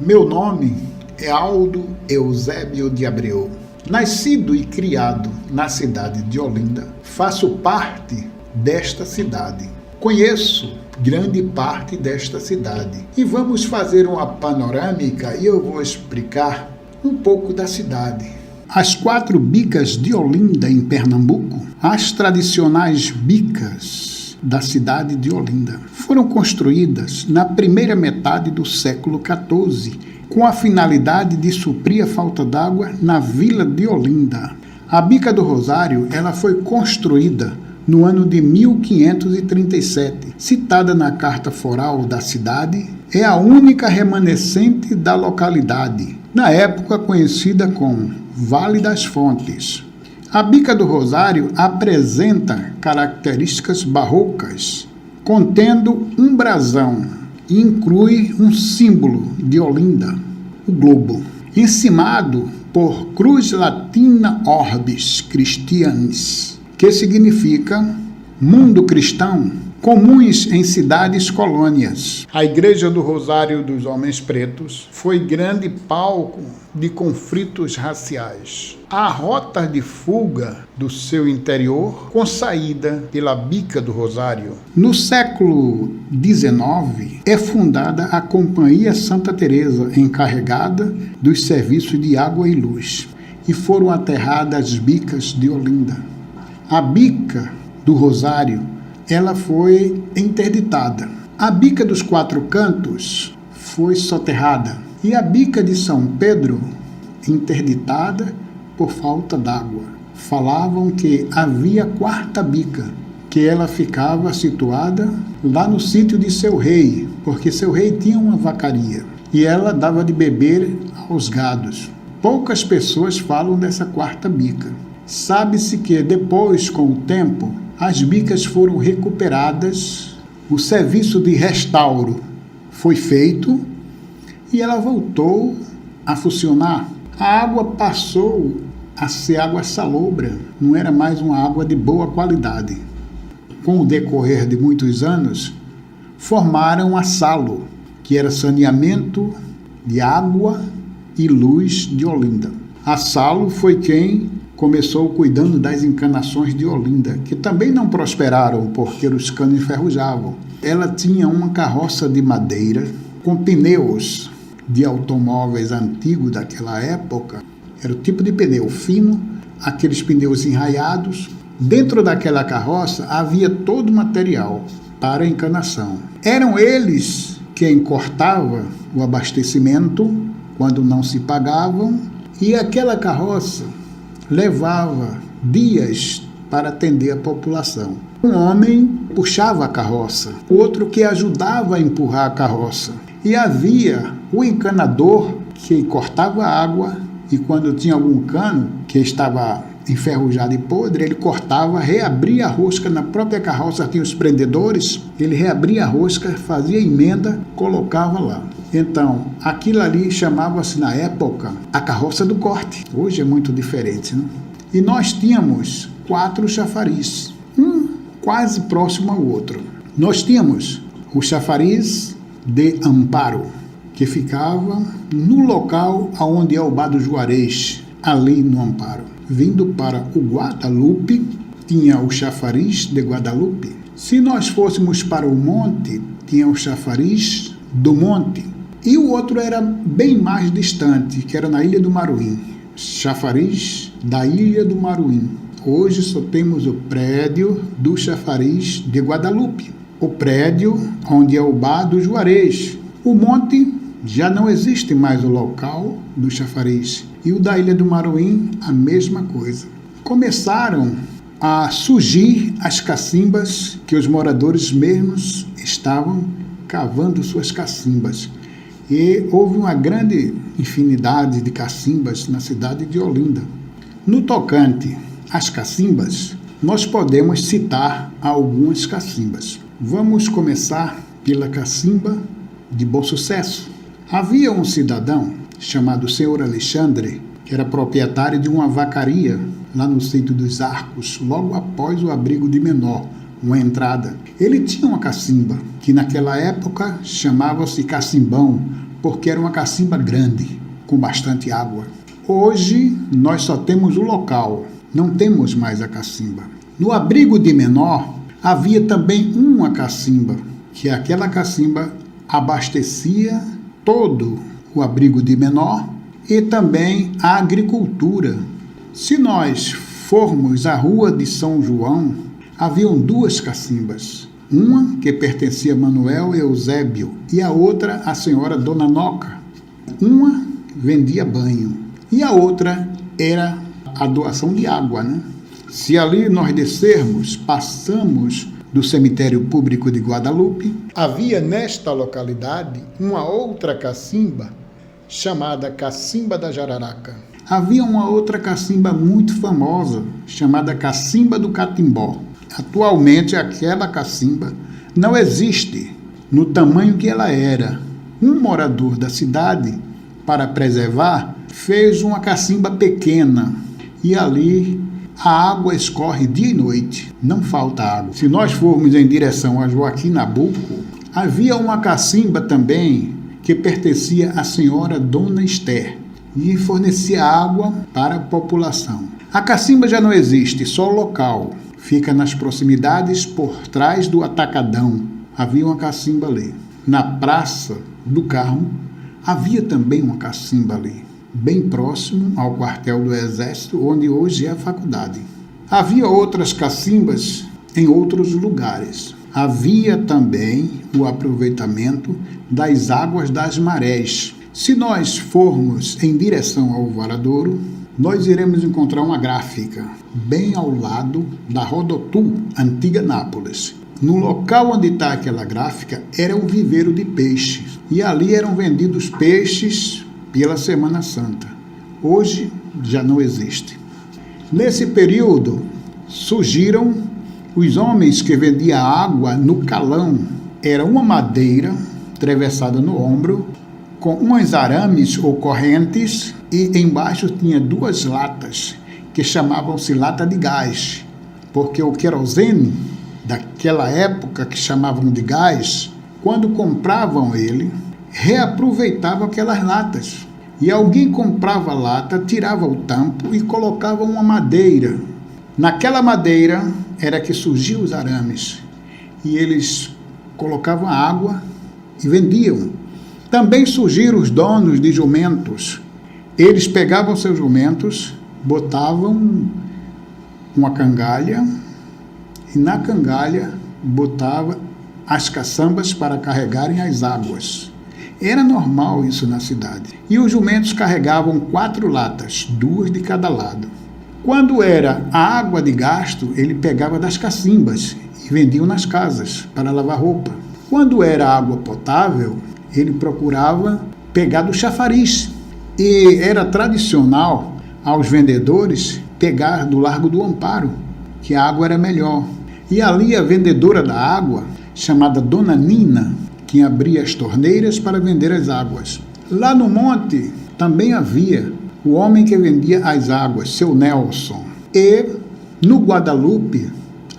Meu nome é Aldo Eusébio de Abreu. Nascido e criado na cidade de Olinda, faço parte desta cidade. Conheço grande parte desta cidade. E vamos fazer uma panorâmica e eu vou explicar um pouco da cidade. As 4 bicas de Olinda, em Pernambuco, as tradicionais bicas da cidade de Olinda, foram construídas na primeira metade do século XIV, com a finalidade de suprir a falta d'água na vila de Olinda. A Bica do Rosário ela foi construída no ano de 1537, citada na Carta Foral da cidade, é a única remanescente da localidade, na época conhecida como Vale das Fontes. A Bica do Rosário apresenta características barrocas, contendo um brasão e inclui um símbolo de Olinda, o globo, encimado por Cruz Latina Orbis Christianis, que significa mundo cristão, comuns em cidades colônias. A Igreja do Rosário dos Homens Pretos foi grande palco de conflitos raciais. Há rotas de fuga do seu interior com saída pela Bica do Rosário. No século XIX é fundada a Companhia Santa Teresa, encarregada dos serviços de água e luz, e foram aterradas as bicas de Olinda. A Bica do Rosário ela foi interditada. A Bica dos 4 Cantos foi soterrada e a Bica de São Pedro interditada por falta d'água. Falavam que havia 4ª bica, que ela ficava situada lá no sítio de seu rei, porque seu rei tinha uma vacaria e ela dava de beber aos gados. Poucas pessoas falam dessa 4ª bica. Sabe-se que depois, com o tempo, as bicas foram recuperadas, o serviço de restauro foi feito e ela voltou a funcionar. A água passou a ser água salobra, não era mais uma água de boa qualidade. Com o decorrer de muitos anos, formaram a SALO, que era saneamento de água e luz de Olinda. A SALO foi quem começou cuidando das encanações de Olinda, que também não prosperaram porque os canos enferrujavam. Ela tinha uma carroça de madeira com pneus de automóveis antigos daquela época. Era o tipo de pneu fino, aqueles pneus enraiados. Dentro daquela carroça havia todo o material para encanação. Eram eles quem cortavam o abastecimento quando não se pagavam, e aquela carroça levava dias para atender a população. Um homem puxava a carroça, o outro que ajudava a empurrar a carroça. E havia o encanador que cortava a água e quando tinha algum cano que estava enferrujado e podre, ele cortava, reabria a rosca na própria carroça, tinha os prendedores, ele reabria a rosca, fazia emenda, colocava lá. Então, aquilo ali chamava-se na época a carroça do corte. Hoje é muito diferente, né? E nós tínhamos 4 chafariz, um quase próximo ao outro. Nós tínhamos o chafariz de Amparo, que ficava no local onde é o Bar do Juarez, ali no Amparo. Vindo para o Guadalupe, tinha o chafariz de Guadalupe. Se nós fôssemos para o monte, tinha o chafariz do monte. E o outro era bem mais distante, que era na Ilha do Maruim, chafariz da Ilha do Maruim. Hoje só temos o prédio do chafariz de Guadalupe, o prédio onde é o Bar do Juarez. O monte já não existe mais o local do chafariz. E o da Ilha do Maruim, a mesma coisa. Começaram a surgir as cacimbas, que os moradores mesmos estavam cavando suas cacimbas. E houve uma grande infinidade de cacimbas na cidade de Olinda. No tocante às cacimbas, nós podemos citar algumas cacimbas. Vamos começar pela cacimba de Bom Sucesso. Havia um cidadão chamado Senhor Alexandre, que era proprietário de uma vacaria lá no sítio dos Arcos, logo após o abrigo de Menor, uma entrada. Ele tinha uma cacimba, que naquela época chamava-se cacimbão, porque era uma cacimba grande, com bastante água. Hoje, nós só temos o local, não temos mais a cacimba. No abrigo de menor, havia também uma cacimba, que aquela cacimba abastecia todo o abrigo de menor e também a agricultura. Se nós formos à rua de São João, haviam duas cacimbas. Uma que pertencia a Manuel Eusébio e a outra a senhora Dona Noca. Uma vendia banho e a outra era a doação de água, né? Se ali nós descermos, passamos do cemitério público de Guadalupe, havia nesta localidade uma outra cacimba chamada Cacimba da Jararaca. Havia uma outra cacimba muito famosa chamada Cacimba do Catimbó. Atualmente aquela cacimba não existe no tamanho que ela era. Um morador da cidade, para preservar, fez uma cacimba pequena e ali a água escorre dia e noite, não falta água. Se nós formos em direção a Joaquim Nabuco, havia uma cacimba também que pertencia à senhora Dona Esther e fornecia água para a população. A cacimba já não existe, só o local. Fica nas proximidades por trás do Atacadão. Havia uma cacimba ali. Na Praça do Carmo, havia também uma cacimba ali, bem próximo ao quartel do Exército, onde hoje é a faculdade. Havia outras cacimbas em outros lugares. Havia também o aproveitamento das águas das marés. Se nós formos em direção ao Varadouro, nós iremos encontrar uma gráfica bem ao lado da Rodotu, antiga Nápoles. No local onde está aquela gráfica era um viveiro de peixes e ali eram vendidos peixes pela Semana Santa. Hoje já não existe. Nesse período surgiram os homens que vendiam água no calão. Era uma madeira atravessada no ombro, com uns arames ou correntes, e embaixo tinha duas latas, que chamavam-se lata de gás, porque o querosene daquela época, que chamavam de gás, quando compravam ele, reaproveitavam aquelas latas. E alguém comprava a lata, tirava o tampo e colocava uma madeira. Naquela madeira era que surgiam os arames. E eles colocavam água e vendiam. Também surgiram os donos de jumentos. Eles pegavam seus jumentos, botavam uma cangalha e na cangalha botavam as caçambas para carregarem as águas. Era normal isso na cidade. E os jumentos carregavam 4 latas, 2 de cada lado. Quando era a água de gasto, ele pegava das cacimbas e vendiam nas casas para lavar roupa. Quando era água potável, ele procurava pegar do chafariz. E era tradicional aos vendedores pegar do Largo do Amparo, que a água era melhor. E ali a vendedora da água, chamada Dona Nina, que abria as torneiras para vender as águas. Lá no monte também havia o homem que vendia as águas, seu Nelson. E no Guadalupe,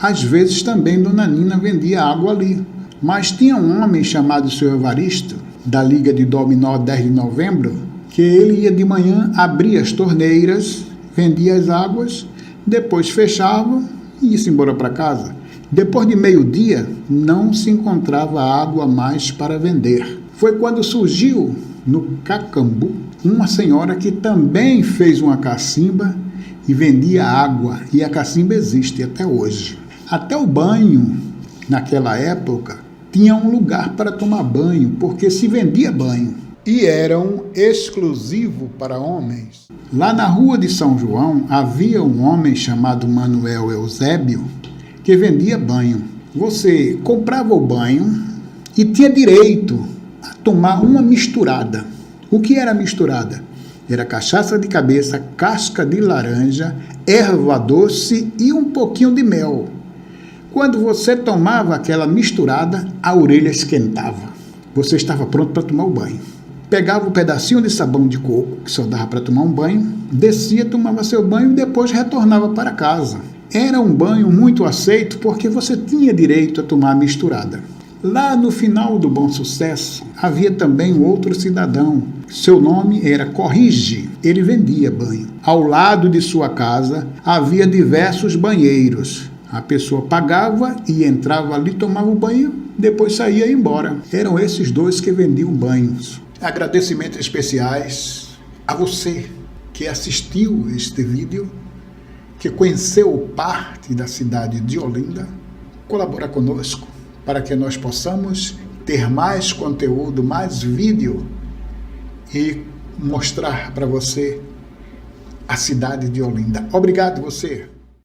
às vezes também Dona Nina vendia água ali. Mas tinha um homem chamado seu Evaristo, da Liga de Dominó 10 de novembro, que ele ia de manhã, abria as torneiras, vendia as águas, depois fechava e ia-se embora para casa. Depois de meio-dia, não se encontrava água mais para vender. Foi quando surgiu no Cacambu uma senhora que também fez uma cacimba e vendia água, e a cacimba existe até hoje. Até o banho, naquela época, tinha um lugar para tomar banho, porque se vendia banho. E eram exclusivo para homens. Lá na rua de São João, havia um homem chamado Manuel Eusébio, que vendia banho. Você comprava o banho e tinha direito a tomar uma misturada. O que era misturada? Era cachaça de cabeça, casca de laranja, erva doce e um pouquinho de mel. Quando você tomava aquela misturada, a orelha esquentava. Você estava pronto para tomar o banho. Pegava um pedacinho de sabão de coco, que só dava para tomar um banho, descia, tomava seu banho e depois retornava para casa. Era um banho muito aceito porque você tinha direito a tomar a misturada. Lá no final do Bom Sucesso, havia também um outro cidadão. Seu nome era Corrige. Ele vendia banho. Ao lado de sua casa havia diversos banheiros. A pessoa pagava e entrava ali, tomava o banho, depois saía e ia embora. Eram esses dois que vendiam banhos. Agradecimentos especiais a você que assistiu este vídeo, que conheceu parte da cidade de Olinda. Colabora conosco para que nós possamos ter mais conteúdo, mais vídeo e mostrar para você a cidade de Olinda. Obrigado você.